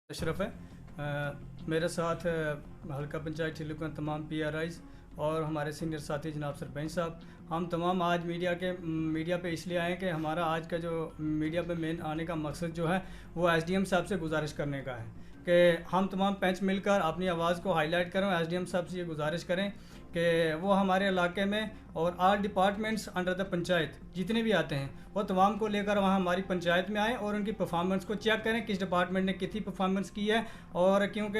अशरफ है। मेरे साथ हल्का पंचायत ठिल्लू का तमाम PRIs और हमारे सीनियर साथी जनाब सरपंच साहब, हम तमाम आज मीडिया पे इसलिए आए कि हमारा आज का जो मीडिया पे मेन आने का मकसद जो है वो SDM साहब से गुजारिश करने का है कि हम तमाम पंच मिलकर अपनी आवाज़ को हाईलाइट करें। SDM साहब से ये गुजारिश करें कि वो हमारे इलाके में और all departments under the panchayat जितने भी आते हैं वो तमाम को लेकर वहाँ हमारी पंचायत में आएँ और उनकी परफॉर्मेंस को चेक करें, किस डिपार्टमेंट ने कितनी परफॉर्मेंस की है। और क्योंकि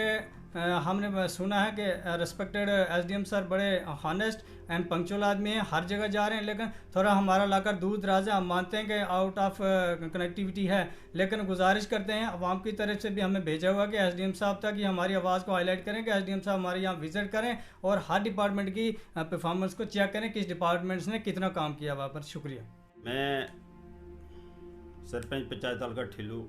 हमने सुना है कि रिस्पेक्टेड SDM सर बड़े हॉनेस्ट एंड पंक्चुअल आदमी हैं, हर जगह जा रहे हैं, लेकिन थोड़ा हमारा इलाका दूर दराज है। हम मानते हैं कि आउट ऑफ कनेक्टिविटी है, लेकिन गुजारिश करते हैं अवाम की तरफ से भी हमें भेजा हुआ कि SDM साहब तक ये हमारी आवाज़ को हाईलाइट करें कि SDM साहब हमारे यहाँ विज़िट करें और हर डिपार्टमेंट की परफॉर्मेंस को चेक करें, किस डिपार्टमेंट्स ने कितना काम किया वहाँ पर। शुक्रिया। मैं सरपंच पंचायत हल्का ठिल्लू,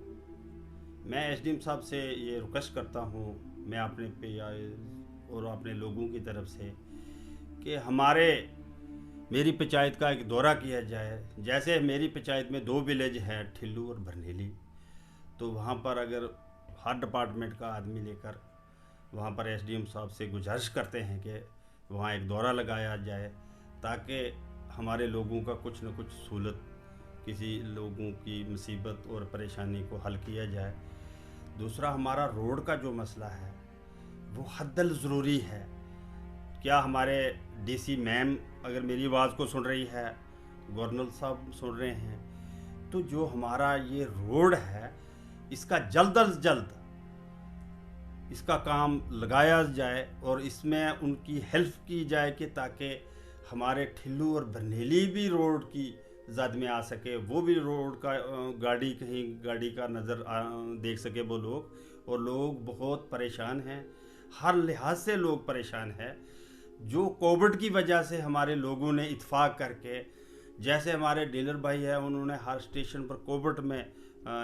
मैं SDM साहब से ये रिक्वेस्ट करता हूँ, मैं अपने PI और अपने लोगों की तरफ से, कि मेरी पंचायत का एक दौरा किया जाए। जैसे मेरी पंचायत में 2 विलेज हैं, ठिल्लू और बरनेली, तो वहाँ पर अगर हर डिपार्टमेंट का आदमी लेकर वहाँ पर SDM साहब से गुजारिश करते हैं कि वहाँ एक दौरा लगाया जाए, ताकि हमारे लोगों का कुछ न कुछ सहूलत, किसी लोगों की मुसीबत और परेशानी को हल किया जाए। दूसरा, हमारा रोड का जो मसला है वो हद्दल ज़रूरी है। क्या हमारे DC मैम अगर मेरी आवाज़ को सुन रही है, गवर्नर साहब सुन रहे हैं, तो जो हमारा ये रोड है इसका जल्द अज जल्द इसका काम लगाया जाए और इसमें उनकी हेल्प की जाए कि ताकि हमारे ठिल्लू और बरनेली भी रोड की ज़द में आ सके, वो भी रोड का गाड़ी का नज़र देख सके वो लोग। और लोग बहुत परेशान हैं, हर लिहाज से लोग परेशान हैं। जो कोविड की वजह से हमारे लोगों ने इत्फाक करके, जैसे हमारे डीलर भाई हैं, उन्होंने हर स्टेशन पर कोविड में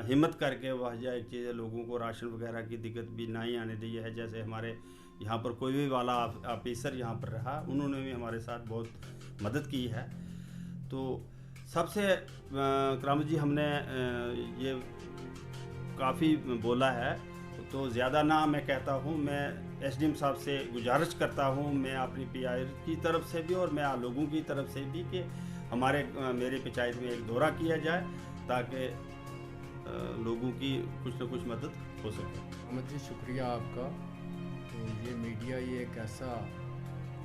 हिम्मत करके वह एक चीज़ लोगों को राशन वगैरह की दिक्कत भी नहीं आने दी है। जैसे हमारे यहाँ पर कोई भी वाला ऑफिसर यहाँ पर रहा, उन्होंने भी हमारे साथ बहुत मदद की है। तो सबसे करामत जी, हमने ये काफ़ी बोला है तो ज़्यादा ना मैं कहता हूँ। मैं SDM साहब से गुजारिश करता हूँ, मैं अपनी PI की तरफ से भी और मैं लोगों की तरफ से भी, कि मेरे पंचायत में एक दौरा किया जाए ताकि लोगों की कुछ न कुछ मदद हो सके। अहमद जी, शुक्रिया आपका। तो ये मीडिया ये एक ऐसा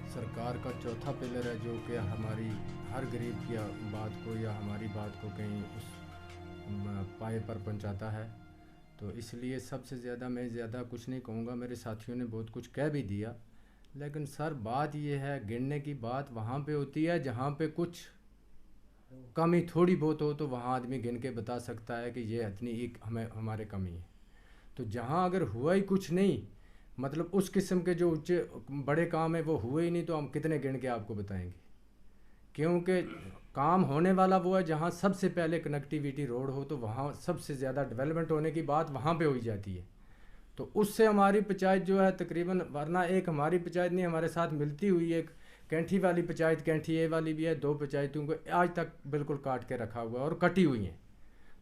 सरकार का चौथा पिलर है जो कि हमारी हर गरीब की बात को या हमारी बात को कहीं उस पाए पर पहुंचाता है। तो इसलिए सबसे ज़्यादा मैं ज़्यादा कुछ नहीं कहूँगा, मेरे साथियों ने बहुत कुछ कह भी दिया। लेकिन सर बात ये है, गिनने की बात वहाँ पे होती है जहाँ पे कुछ कमी थोड़ी बहुत हो, तो वहाँ आदमी गिन के बता सकता है कि ये इतनी एक हमारे कमी है। तो जहाँ अगर हुआ ही कुछ नहीं, मतलब उस किस्म के जो ऊंचे बड़े काम है वो हुए ही नहीं, तो हम कितने गिन के आपको बताएंगे। क्योंकि काम होने वाला वो है जहाँ सबसे पहले कनेक्टिविटी रोड हो, तो वहाँ सबसे ज़्यादा डेवलपमेंट होने की बात वहाँ पे हो ही जाती है। तो उससे हमारी पंचायत जो है तकरीबन, वरना एक हमारी पंचायत नहीं, हमारे साथ मिलती हुई एक कैंठी वाली पंचायत, कैंठी ए वाली भी है, 2 पंचायतों को आज तक बिल्कुल काट के रखा हुआ है और कटी हुई हैं।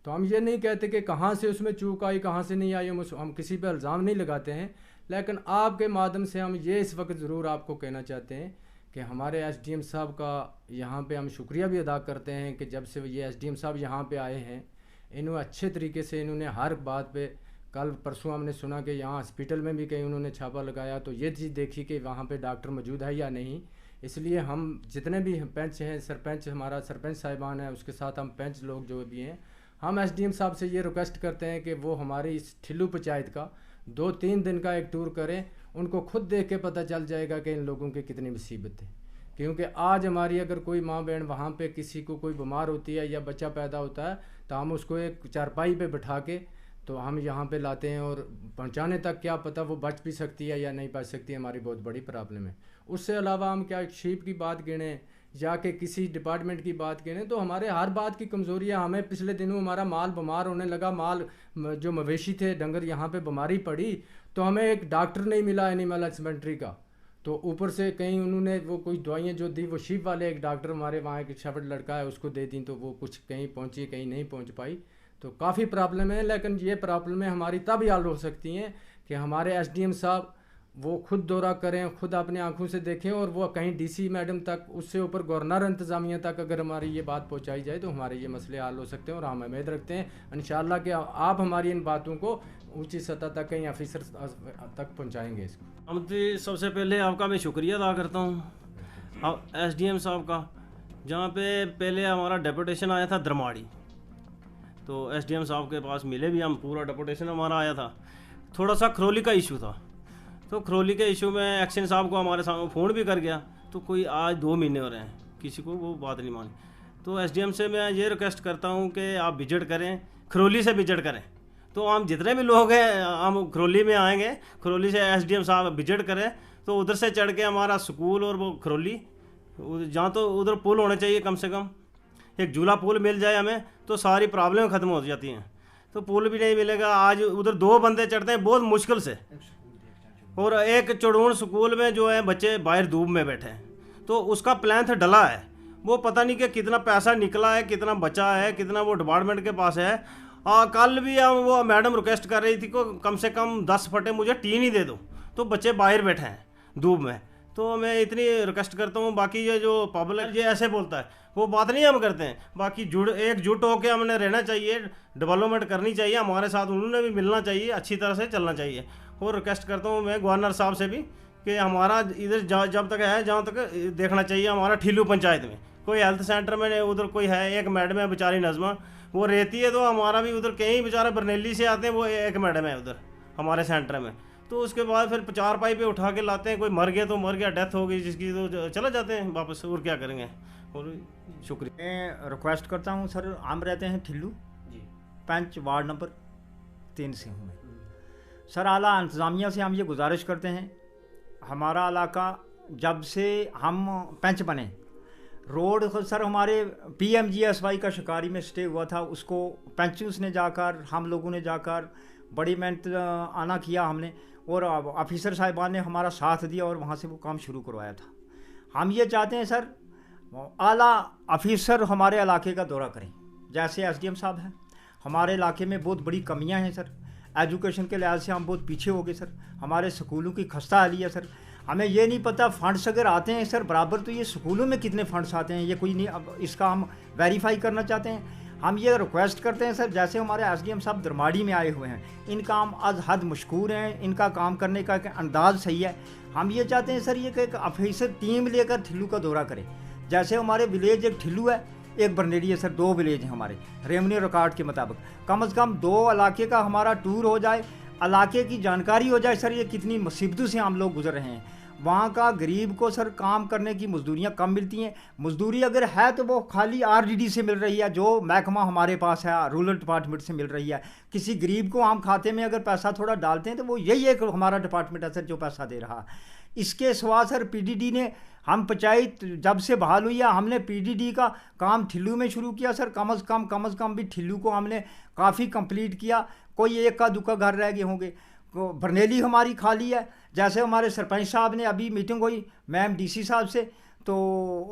तो हम ये नहीं कहते कि कहाँ से उसमें चूक आई, कहाँ से नहीं आई, हम किसी पर इल्ज़ाम नहीं लगाते हैं। लेकिन आपके माध्यम से हम ये इस वक्त ज़रूर आपको कहना चाहते हैं कि हमारे SDM साहब का यहाँ पे हम शुक्रिया भी अदा करते हैं कि जब से ये SDM साहब यहाँ पे आए हैं, इन्होंने अच्छे तरीके से इन्होंने हर बात पे, कल परसों हमने सुना कि यहाँ हॉस्पिटल में भी कहीं उन्होंने छापा लगाया, तो ये चीज़ देखी कि वहाँ पे डॉक्टर मौजूद है या नहीं। इसलिए हम जितने भी पंच हैं, सरपंच, हमारा सरपंच साहिबान है, उसके साथ हम पंच लोग जो भी हैं, हम SDM साहब से ये रिक्वेस्ट करते हैं कि वो हमारी इस ठिल्लू पंचायत का 2-3 दिन का एक टूर करें। उनको खुद देख के पता चल जाएगा कि इन लोगों की कितनी मुसीबत है। क्योंकि आज हमारी अगर कोई माँ बहन वहाँ पे किसी को कोई बीमार होती है या बच्चा पैदा होता है, तो हम उसको एक चारपाई पे बिठा के तो हम यहाँ पे लाते हैं, और पहुँचाने तक क्या पता वो बच भी सकती है या नहीं बच सकती, हमारी बहुत बड़ी प्रॉब्लम है। उससे अलावा हम क्या एक शीप की बात गिनें या कि किसी डिपार्टमेंट की बात गिनें, तो हमारे हर बात की कमज़ोरी है। हमें पिछले दिनों हमारा माल बीमार होने लगा, माल जो मवेशी थे डंगर, यहाँ पे बीमारी पड़ी, तो हमें एक डॉक्टर नहीं मिला एनिमल हस्बेंड्री का। तो ऊपर से कहीं उन्होंने वो कुछ दवाइयाँ जो दी, वो शीप वाले एक डॉक्टर हमारे वहाँ एक शेफर्ड लड़का है उसको दे दी, तो वो कुछ कहीं पहुँची कहीं नहीं पहुँच पाई। تو کافی پرابلم ہے، لیکن یہ پرابلمیں ہماری تب ہی حل ہو سکتی ہیں کہ ہمارے ایس ڈی ایم صاحب وہ خود دورہ کریں، خود اپنی آنکھوں سے دیکھیں، اور وہ کہیں ڈی سی میڈم تک، اس سے اوپر گورنر انتظامیہ تک اگر ہماری یہ بات پہنچائی جائے تو ہمارے یہ مسئلے حل ہو سکتے ہیں، اور ہم امید رکھتے ہیں انشاءاللہ کہ آپ ہماری ان باتوں کو اونچی سطح تک کہیں آفیسر تک پہنچائیں گے اس کو۔ ہم سب سے پہلے آپ کا میں شکریہ ادا کرتا ہوں ایس ڈی ایم صاحب کا، جہاں پہ پہلے ہمارا ڈیپوٹیشن آیا تھا درماڑی، تو ایس ڈی ایم صاحب کے پاس ملے بھی ہم، پورا ڈیپوٹیشن ہمارا آیا تھا۔ تھوڑا سا کھرولی کا ایشو تھا، تو کھرولی کے ایشو میں ایکشن صاحب کو ہمارے سامنے فون بھی کر گیا، تو کوئی آج 2 مہینے ہو رہے ہیں کسی کو وہ بات نہیں مانی۔ تو ایس ڈی ایم سے میں یہ ریکویسٹ کرتا ہوں کہ آپ وزٹ کریں، کھرولی سے وزٹ کریں، تو ہم جتنے بھی لوگ ہیں ہم کھرولی میں آئیں گے، کھرولی سے ایس ڈی ایم صاحب وزٹ کریں، تو ادھر سے چڑھ کے ہمارا سکول اور وہ کھرولی جہاں تو ادھر پل ہونا چاہیے، کم سے کم ایک جھولا پل مل جائے ہمیں تو ساری پرابلم ختم ہو جاتی ہیں۔ تو پل بھی نہیں ملے گا، آج ادھر 2 بندے چڑھتے ہیں بہت مشکل سے، اور ایک چڑون سکول میں جو ہے بچے باہر دھوپ میں بیٹھے ہیں، تو اس کا پلانتھ ڈلا ہے، وہ پتہ نہیں کہ کتنا پیسہ نکلا ہے، کتنا بچا ہے، کتنا وہ ڈپارٹمنٹ کے پاس ہے۔ کل بھی وہ میڈم ریکویسٹ کر رہی تھی کہ کم سے کم 10 پھٹے مجھے ٹین ہی دے دو، تو بچے باہر بیٹھے ہیں دھوپ میں۔ تو میں اتنی ریکویسٹ کرتا ہوں، باقی یہ جو پبلک یہ ایسے بولتا ہے وہ بات نہیں ہم کرتے ہیں، باقی ایک جٹ ہو کے ہم نے رہنا چاہیے، ڈیولپمنٹ کرنی چاہیے، ہمارے ساتھ انہوں نے بھی ملنا چاہیے، اچھی طرح سے چلنا چاہیے۔ اور ریکویسٹ کرتا ہوں میں گورنر صاحب سے بھی کہ ہمارا ادھر جب تک ہے جہاں تک دیکھنا چاہیے، ہمارا ٹھیلو پنچایت میں کوئی ہیلتھ سینٹر میں ادھر کوئی ہے، ایک میڈم ہے بیچاری نظمہ، وہ رہتی ہے، تو ہمارا بھی ادھر کہیں بیچارے برنیلی سے آتے ہیں، وہ ایک میڈم ہے ادھر ہمارے سینٹر میں، تو اس کے بعد پھر 4 پائی پہ اٹھا کے لاتے ہیں، کوئی مر گیا تو مر گیا، ڈیتھ ہو گئی جس کی تو چلا جاتے ہیں واپس، اور کیا کریں گے۔ اور شکریہ۔ میں ریکویسٹ کرتا ہوں سر، ہم رہتے ہیں ٹھلو، پنچ وارڈ نمبر 3 سے ہوں میں سر۔ اعلیٰ انتظامیہ سے ہم یہ گزارش کرتے ہیں، ہمارا علاقہ جب سے ہم پنچ بنے، روڈ سر ہمارے PMGSY کا شکاری میں سٹے ہوا تھا، اس کو پنچوس نے جا کر، ہم لوگوں نے جا کر بڑی محنت آنا کیا ہم نے، اور آفیسر صاحبان نے ہمارا ساتھ دیا اور وہاں سے وہ کام شروع کروایا تھا۔ ہم یہ چاہتے ہیں سر اعلیٰ آفیسر ہمارے علاقے کا دورہ کریں، جیسے ایس ڈی ایم صاحب ہیں۔ ہمارے علاقے میں بہت بڑی کمیاں ہیں سر، ایجوکیشن کے لحاظ سے ہم بہت پیچھے ہو گئے سر، ہمارے سکولوں کی خستہ حالی ہے سر۔ ہمیں یہ نہیں پتہ فنڈس اگر آتے ہیں سر برابر، تو یہ سکولوں میں کتنے فنڈس آتے ہیں یہ کوئی نہیں، اب اس کا ہم ویریفائی کرنا چاہتے ہیں۔ ہم یہ ریکویسٹ کرتے ہیں سر، جیسے ہمارے ایس ڈی ایم صاحب درماڑی میں آئے ہوئے ہیں، ان کا ہم از حد مشکور ہیں، ان کا کام کرنے کا انداز صحیح ہے۔ ہم یہ چاہتے ہیں سر، یہ کہ ایک آفیسر ٹیم لے کر ٹھلو کا دورہ کرے، جیسے ہمارے ولیج ایک ٹھلو ہے، ایک برنیلی ہے سر، 2 ولیج ہیں ہمارے ریونیو ریکارڈ کے مطابق، کم از کم 2 علاقے کا ہمارا ٹور ہو جائے، علاقے کی جانکاری ہو جائے سر، یہ کتنی مصیبتوں سے ہم لوگ گزر رہے ہیں۔ وہاں کا غریب کو سر کام کرنے کی مزدوریاں کم ملتی ہیں، مزدوری اگر ہے تو وہ خالی RDD سے مل رہی ہے، جو محکمہ ہمارے پاس ہے رورل ڈپارٹمنٹ سے مل رہی ہے۔ کسی غریب کو ہم کھاتے میں اگر پیسہ تھوڑا ڈالتے ہیں تو وہ یہی ایک ہمارا ڈپارٹمنٹ ہے سر جو پیسہ دے رہا۔ اس کے سوا سر PDD نے، ہم پنچایت جب سے بحال ہوئی ہے، ہم نے PDD کا کام ٹھلو میں شروع کیا سر، کم از کم بھی ٹھلو کو ہم نے کافی کمپلیٹ کیا، کوئی 1 کا 2 کا گھر رہ گئے ہوں گے۔ برنیلی ہماری خالی ہے، جیسے ہمارے سرپنچ صاحب نے ابھی میٹنگ ہوئی میم DC صاحب سے، تو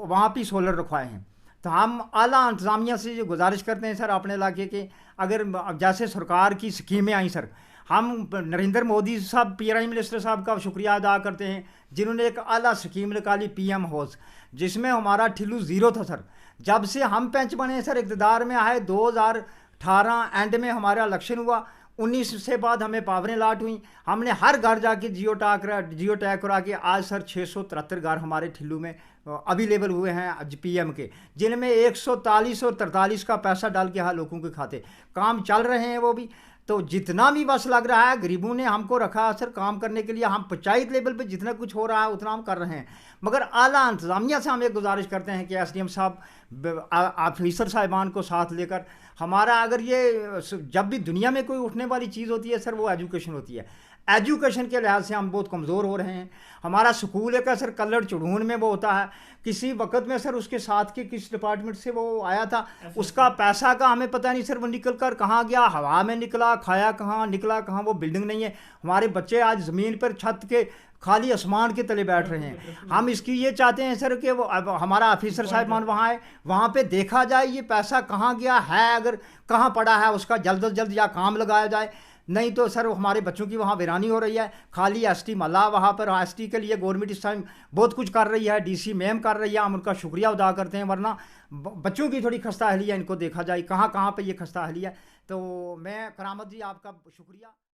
وہاں پہ سولر رکھوائے ہیں۔ تو ہم اعلیٰ انتظامیہ سے یہ گزارش کرتے ہیں سر اپنے علاقے کے، اگر جیسے سرکار کی اسکیمیں آئیں سر، ہم نریندر مودی صاحب پرائم منسٹر صاحب کا شکریہ ادا کرتے ہیں، جنہوں نے ایک اعلیٰ اسکیم نکالی PM ہاؤس، جس میں ہمارا ٹھلو 0 تھا سر۔ جب سے ہم پنچ بنے سر، اقتدار میں آئے 2018 اینڈ میں ہمارا الیکشن ہوا، 19 سے بعد ہمیں پاوریں لاٹ ہوئیں، ہم نے ہر گھر جا کے جیو ٹیگ کرا کے آج سر 673 گھر ہمارے ٹھلو میں اویلیبل ہوئے ہیں PM کے، جن میں 143 اور 43 کا پیسہ ڈال کے ہر لوگوں کے کھاتے کام چل رہے ہیں وہ بھی۔ تو جتنا بھی بس لگ رہا ہے، غریبوں نے ہم کو رکھا سر کام کرنے کے لیے، ہم پنچایت لیول پہ جتنا کچھ ہو رہا ہے اتنا ہم کر رہے ہیں، مگر اعلیٰ انتظامیہ سے ہم ایک گزارش کرتے ہیں کہ SDM صاحب آفیسر صاحبان کو ساتھ لے کر، ہمارا اگر یہ جب بھی دنیا میں کوئی اٹھنے والی چیز ہوتی ہے سر وہ ایجوکیشن ہوتی ہے، ایجوکیشن کے لحاظ سے ہم بہت کمزور ہو رہے ہیں۔ ہمارا سکول ایک سر کلڑ چڑھون میں وہ ہوتا ہے، کسی وقت میں سر اس کے ساتھ کے کس ڈپارٹمنٹ سے وہ آیا تھا، اس کا پیسہ کا ہمیں پتہ نہیں سر، وہ نکل کر کہاں گیا، ہوا میں نکلا، کھایا کہاں، نکلا کہاں، وہ بلڈنگ نہیں ہے۔ ہمارے بچے آج زمین پر چھت کے खाली आसमान के तले बैठ रहे हैं। हम इसकी ये चाहते हैं सर कि वो अब हमारा ऑफिसर साहिबान वहाँ आए, वहाँ पे देखा जाए ये पैसा कहाँ गया है, अगर कहाँ पड़ा है उसका जल्द से जल्द या काम लगाया जाए। नहीं तो सर हमारे बच्चों की वहाँ वीरानी हो रही है। खाली एसटी मल्ला वहाँ पर एसटी के लिए गवर्नमेंट इस टाइम बहुत कुछ कर रही है, डीसी मैम कर रही है, हम उनका शुक्रिया अदा करते हैं। वरना बच्चों की थोड़ी खस्ता अहली है, इनको देखा जाए कहाँ कहाँ पे ये खस्ता अहली है। तो मैं करामत जी आपका शुक्रिया।